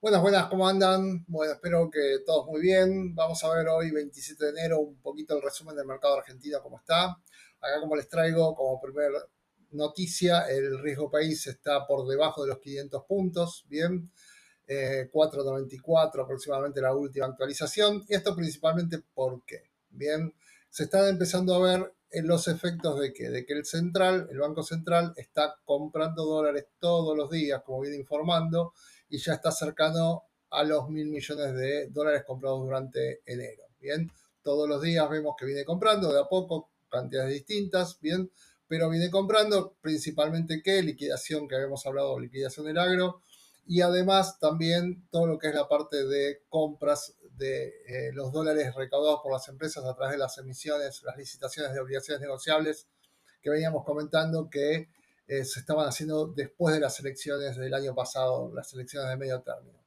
Buenas, buenas, ¿cómo andan? Bueno, espero que todos muy bien. Vamos a ver hoy, 27 de enero, un poquito el resumen del mercado argentino, cómo está. Acá, como les traigo, como primer noticia, el riesgo país está por debajo de los 500 puntos, bien, 4,94 aproximadamente la última actualización. Y esto principalmente porque, bien, se están empezando a ver los efectos de que el Banco Central, está comprando dólares todos los días, como viene informando, y ya está cercano a los 1.000 millones de dólares comprados durante enero. Bien, todos los días vemos que viene comprando de a poco, cantidades distintas, bien, pero viene comprando principalmente qué, liquidación que habíamos hablado, liquidación del agro, y además también todo lo que es la parte de compras de los dólares recaudados por las empresas a través de las emisiones, las licitaciones de obligaciones negociables que veníamos comentando que se estaban haciendo después de las elecciones del año pasado, las elecciones de medio término.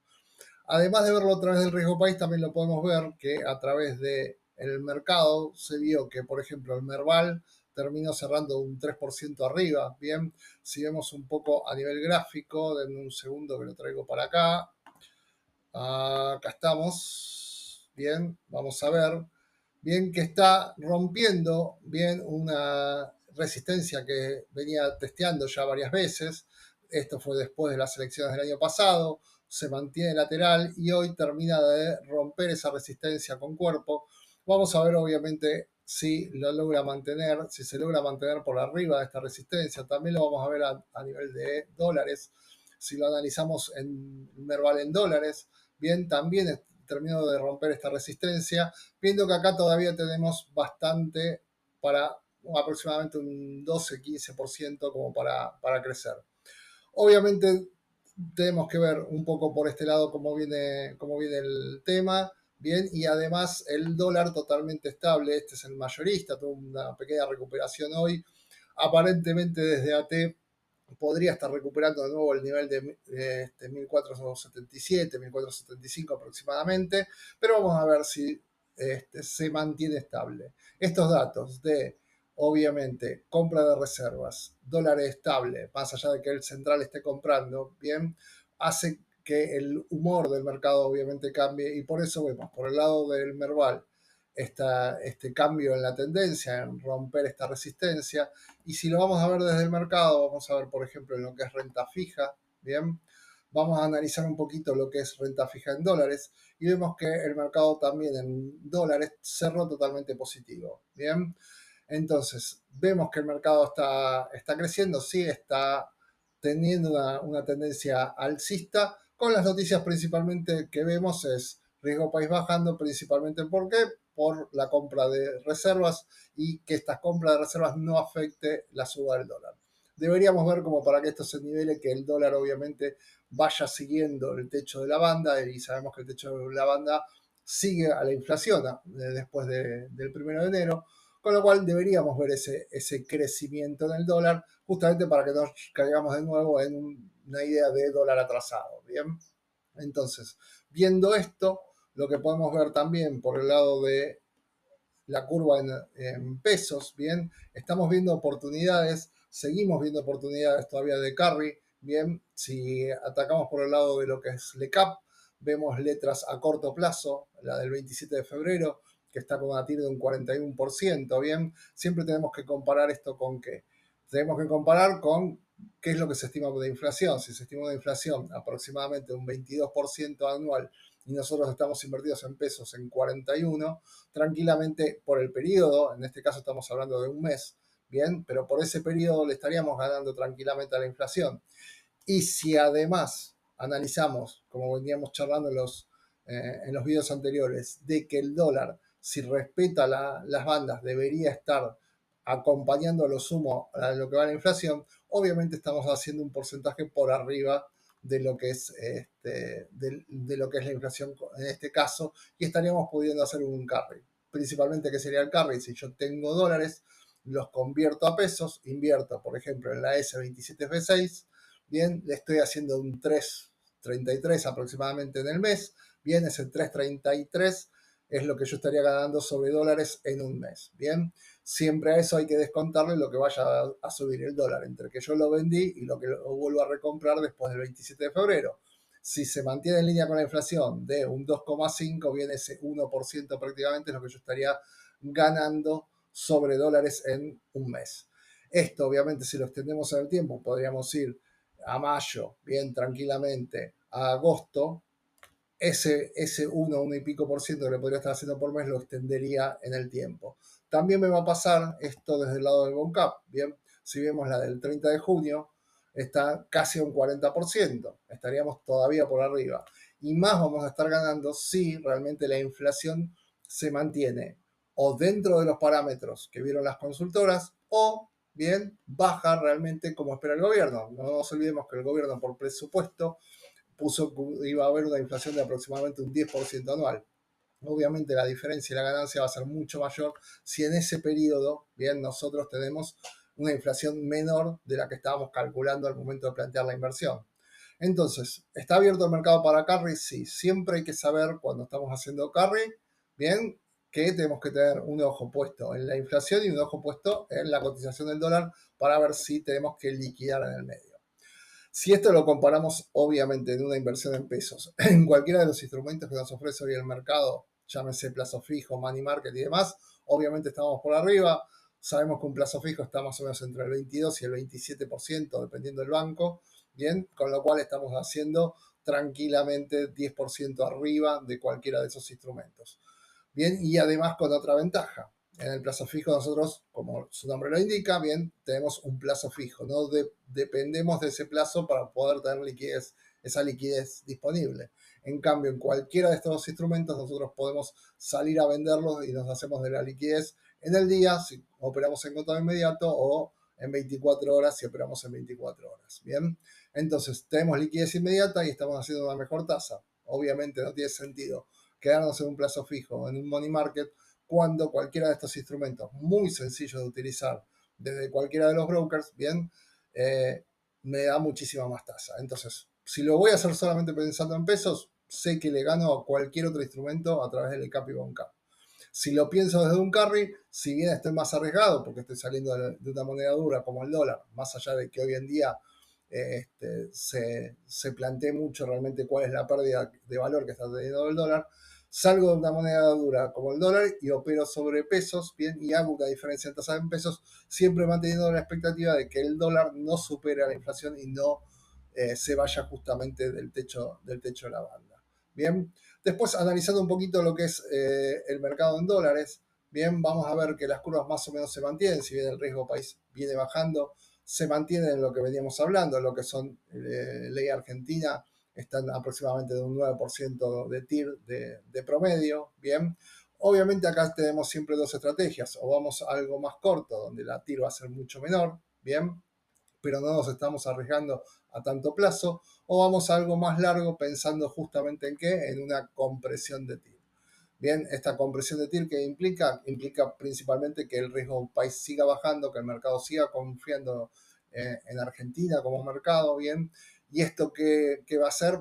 Además de verlo a través del riesgo país, también lo podemos ver que a través del mercado se vio que, por ejemplo, el Merval terminó cerrando un 3% arriba. Bien, si vemos un poco a nivel gráfico, denme un segundo que lo traigo para acá. Acá estamos. Bien, vamos a ver. Bien, que está rompiendo bien una resistencia que venía testeando ya varias veces. Esto fue después de las elecciones del año pasado. Se mantiene lateral y hoy termina de romper esa resistencia con cuerpo. Vamos a ver, obviamente, si lo logra mantener, si se logra mantener por arriba de esta resistencia. También lo vamos a ver a nivel de dólares. Si lo analizamos en Merval en dólares, bien, también terminó de romper esta resistencia, viendo que acá todavía tenemos bastante para aproximadamente un 12-15% como para crecer. Obviamente tenemos que ver un poco por este lado cómo viene el tema, bien, y además el dólar totalmente estable, este es el mayorista, tuvo una pequeña recuperación hoy, aparentemente desde AT podría estar recuperando de nuevo el nivel de 1477, 1475 aproximadamente, pero vamos a ver si se mantiene estable. Estos datos de, obviamente, compra de reservas, dólares estable, más allá de que el central esté comprando, bien, hace que el humor del mercado obviamente cambie y por eso vemos por el lado del Merval este cambio en la tendencia, en romper esta resistencia. Y si lo vamos a ver desde el mercado, vamos a ver, por ejemplo, en lo que es renta fija, ¿bien? Vamos a analizar un poquito lo que es renta fija en dólares y vemos que el mercado también en dólares cerró totalmente positivo, ¿bien? Entonces, vemos que el mercado está creciendo, sí, está teniendo una tendencia alcista, con las noticias principalmente que vemos es riesgo país bajando, principalmente ¿por qué? Por la compra de reservas y que esta compra de reservas no afecte la suba del dólar. Deberíamos ver como para que esto se nivele, que el dólar obviamente vaya siguiendo el techo de la banda y sabemos que el techo de la banda sigue a la inflación después del 1 de enero, con lo cual deberíamos ver ese crecimiento en el dólar justamente para que no caigamos de nuevo en una idea de dólar atrasado. Bien, entonces, viendo esto, lo que podemos ver también por el lado de la curva en pesos, bien, estamos viendo oportunidades, seguimos viendo oportunidades todavía de carry, bien, si atacamos por el lado de lo que es LECAP, vemos letras a corto plazo, la del 27 de febrero, que está con una tira de un 41%, bien, siempre tenemos que comparar esto con qué. Tenemos que comparar con qué es lo que se estima de inflación. Si se estima una inflación aproximadamente un 22% anual y nosotros estamos invertidos en pesos en 41, tranquilamente por el periodo, en este caso estamos hablando de un mes, bien, pero por ese periodo le estaríamos ganando tranquilamente a la inflación. Y si además analizamos, como veníamos charlando en los videos anteriores, de que el dólar, si respeta las bandas, debería estar acompañando a lo sumo a lo que va la inflación, obviamente estamos haciendo un porcentaje por arriba de lo que es de lo que es la inflación en este caso, y estaríamos pudiendo hacer un carry. Principalmente, ¿qué sería el carry? Si yo tengo dólares, los convierto a pesos, invierto, por ejemplo, en la S27F6, bien, le estoy haciendo un 3,33 aproximadamente en el mes, bien, ese 3,33 es lo que yo estaría ganando sobre dólares en un mes, bien. Siempre a eso hay que descontarle lo que vaya subir el dólar, entre que yo lo vendí y lo que lo vuelvo a recomprar después del 27 de febrero. Si se mantiene en línea con la inflación de un 2,5, viene ese 1% prácticamente, es lo que yo estaría ganando sobre dólares en un mes. Esto, obviamente, si lo extendemos en el tiempo, podríamos ir a mayo, bien tranquilamente, a agosto, ese 1 y pico por ciento que le podría estar haciendo por mes lo extendería en el tiempo. También me va a pasar esto desde el lado del Boncap. Bien, si vemos la del 30 de junio, está casi un 40%. Estaríamos todavía por arriba. Y más vamos a estar ganando si realmente la inflación se mantiene o dentro de los parámetros que vieron las consultoras o bien baja realmente como espera el gobierno. No nos olvidemos que el gobierno por presupuesto puso que iba a haber una inflación de aproximadamente un 10% anual. Obviamente la diferencia y la ganancia va a ser mucho mayor si en ese periodo, bien, nosotros tenemos una inflación menor de la que estábamos calculando al momento de plantear la inversión. Entonces, ¿está abierto el mercado para carry? Sí, siempre hay que saber cuando estamos haciendo carry, bien, que tenemos que tener un ojo puesto en la inflación y un ojo puesto en la cotización del dólar para ver si tenemos que liquidar en el medio. Si esto lo comparamos, obviamente, en una inversión en pesos, en cualquiera de los instrumentos que nos ofrece hoy el mercado, llámese plazo fijo, money market y demás, obviamente estamos por arriba. Sabemos que un plazo fijo está más o menos entre el 22 y el 27%, dependiendo del banco, bien, con lo cual estamos haciendo tranquilamente 10% arriba de cualquiera de esos instrumentos. Bien, y además con otra ventaja. En el plazo fijo nosotros, como su nombre lo indica, bien, tenemos un plazo fijo, no dependemos de ese plazo para poder tener liquidez, esa liquidez disponible. En cambio, en cualquiera de estos dos instrumentos nosotros podemos salir a venderlos y nos hacemos de la liquidez en el día si operamos en contado inmediato o en 24 horas si operamos en 24 horas. Bien, entonces tenemos liquidez inmediata y estamos haciendo una mejor tasa. Obviamente no tiene sentido quedarnos en un plazo fijo, en un money market, cuando cualquiera de estos instrumentos, muy sencillos de utilizar desde cualquiera de los brokers, bien, me da muchísima más tasa. Entonces, si lo voy a hacer solamente pensando en pesos, sé que le gano a cualquier otro instrumento a través del CAP y BONCAP. Si lo pienso desde un carry, si bien estoy más arriesgado porque estoy saliendo de una moneda dura como el dólar, más allá de que hoy en día se plantee mucho realmente cuál es la pérdida de valor que está teniendo el dólar, salgo de una moneda dura como el dólar y opero sobre pesos, bien, y hago una diferencia en tasa en pesos, siempre manteniendo la expectativa de que el dólar no supere a la inflación y no se vaya justamente del techo de la banda. Bien, después analizando un poquito lo que es el mercado en dólares, bien, vamos a ver que las curvas más o menos se mantienen, si bien el riesgo país viene bajando, se mantienen en lo que veníamos hablando, lo que son ley argentina, están aproximadamente de un 9% de TIR de promedio, bien. Obviamente acá tenemos siempre dos estrategias, o vamos a algo más corto, donde la TIR va a ser mucho menor, bien, pero no nos estamos arriesgando a tanto plazo, o vamos a algo más largo pensando justamente en qué, en una compresión de TIR. Bien, esta compresión de TIR que implica principalmente que el riesgo país siga bajando, que el mercado siga confiando en Argentina como mercado, bien, y esto que va a hacer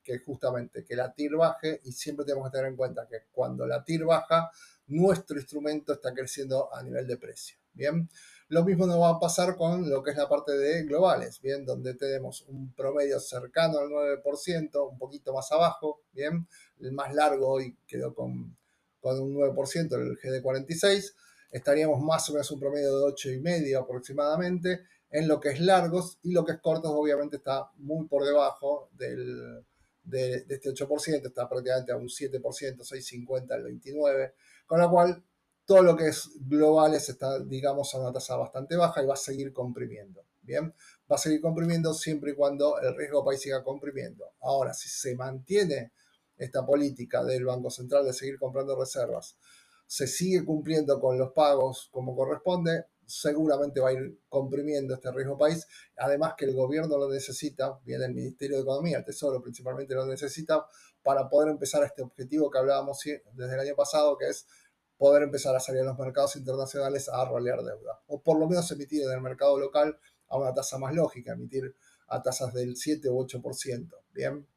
que justamente que la TIR baje y siempre tenemos que tener en cuenta que cuando la TIR baja, nuestro instrumento está creciendo a nivel de precio, bien. Lo mismo nos va a pasar con lo que es la parte de globales, bien, donde tenemos un promedio cercano al 9%, un poquito más abajo, bien, el más largo hoy quedó con un 9%, el GD46, estaríamos más o menos un promedio de 8,5 aproximadamente, en lo que es largos y lo que es cortos obviamente está muy por debajo de este 8%, está prácticamente a un 7%, 6,50 el 29, con lo cual todo lo que es globales está, digamos, a una tasa bastante baja y va a seguir comprimiendo. Bien, va a seguir comprimiendo siempre y cuando el riesgo país siga comprimiendo. Ahora, si se mantiene esta política del Banco Central de seguir comprando reservas, se sigue cumpliendo con los pagos como corresponde, seguramente va a ir comprimiendo este riesgo país, además que el gobierno lo necesita, bien el Ministerio de Economía, el Tesoro principalmente lo necesita para poder empezar este objetivo que hablábamos desde el año pasado, que es poder empezar a salir a los mercados internacionales a rolear deuda, o por lo menos emitir en el mercado local a una tasa más lógica, emitir a tasas del 7 u 8%, bien,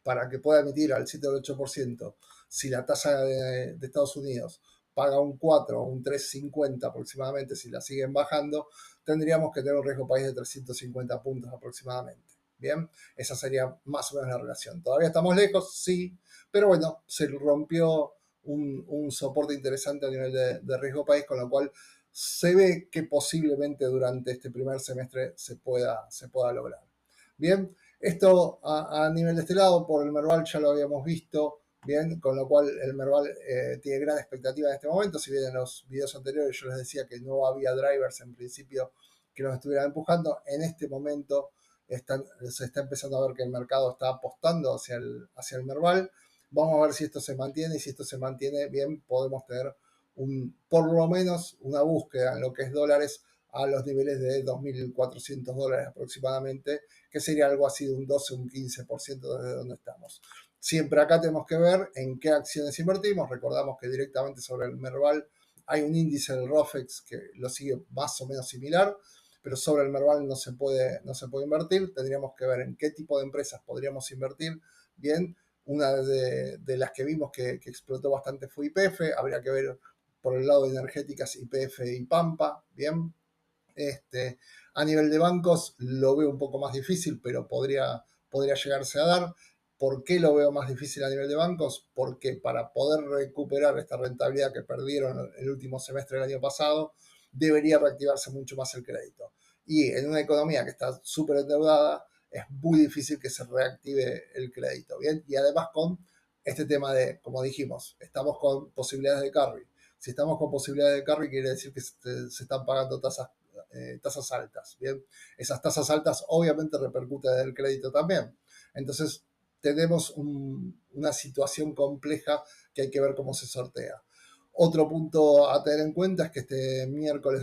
para que pueda emitir al 7 o 8%, si la tasa de Estados Unidos paga un 4 o un 3,50 aproximadamente, si la siguen bajando, tendríamos que tener un riesgo país de 350 puntos aproximadamente. Bien, esa sería más o menos la relación. Todavía estamos lejos, sí, pero bueno, se rompió un soporte interesante a nivel de riesgo país, con lo cual se ve que posiblemente durante este primer semestre se pueda lograr. Bien, esto a nivel de este lado, por el Merval ya lo habíamos visto, bien, con lo cual el Merval tiene gran expectativa en este momento. Si bien en los videos anteriores yo les decía que no había drivers en principio que nos estuvieran empujando, en este momento se está empezando a ver que el mercado está apostando hacia el Merval. Vamos a ver si esto se mantiene, y si esto se mantiene bien, podemos tener por lo menos una búsqueda en lo que es dólares a los niveles de 2.400 dólares aproximadamente, que sería algo así de un 12 o un 15% desde donde estamos. Siempre acá tenemos que ver en qué acciones invertimos. Recordamos que directamente sobre el Merval hay un índice del ROFEX que lo sigue más o menos similar, pero sobre el Merval no se puede invertir. Tendríamos que ver en qué tipo de empresas podríamos invertir. Bien, una de las que vimos que explotó bastante fue YPF. Habría que ver por el lado de energéticas YPF y Pampa. Bien, a nivel de bancos lo veo un poco más difícil, pero podría llegarse a dar. ¿Por qué lo veo más difícil a nivel de bancos? Porque para poder recuperar esta rentabilidad que perdieron el último semestre del año pasado, debería reactivarse mucho más el crédito. Y en una economía que está súper endeudada, es muy difícil que se reactive el crédito. ¿Bien? Y además con este tema de, como dijimos, estamos con posibilidades de carry. Si estamos con posibilidades de carry, quiere decir que se están pagando tasas altas. Bien, esas tasas altas obviamente repercuten en el crédito también. Entonces, tenemos una situación compleja que hay que ver cómo se sortea. Otro punto a tener en cuenta es que este miércoles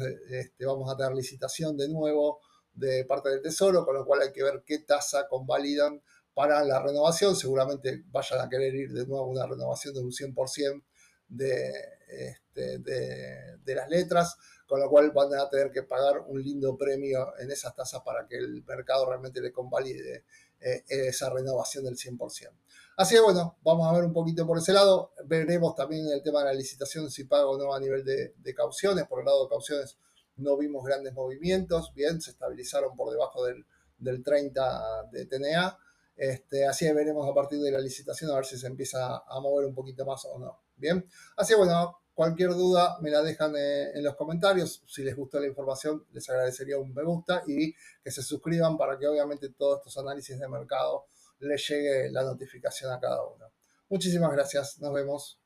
vamos a tener licitación de nuevo de parte del Tesoro, con lo cual hay que ver qué tasa convalidan para la renovación. Seguramente vayan a querer ir de nuevo a una renovación de un 100% de las letras, con lo cual van a tener que pagar un lindo premio en esas tasas para que el mercado realmente le convalide esa renovación del 100%. Así que bueno, vamos a ver un poquito por ese lado. Veremos también el tema de la licitación, si paga o no a nivel de cauciones. Por el lado de cauciones no vimos grandes movimientos, bien, se estabilizaron por debajo del 30 de TNA. Así que veremos a partir de la licitación a ver si se empieza a mover un poquito más o no. Bien, así que bueno, cualquier duda me la dejan en los comentarios. Si les gustó la información, les agradecería un me gusta y que se suscriban para que obviamente todos estos análisis de mercado les llegue la notificación a cada uno. Muchísimas gracias, nos vemos.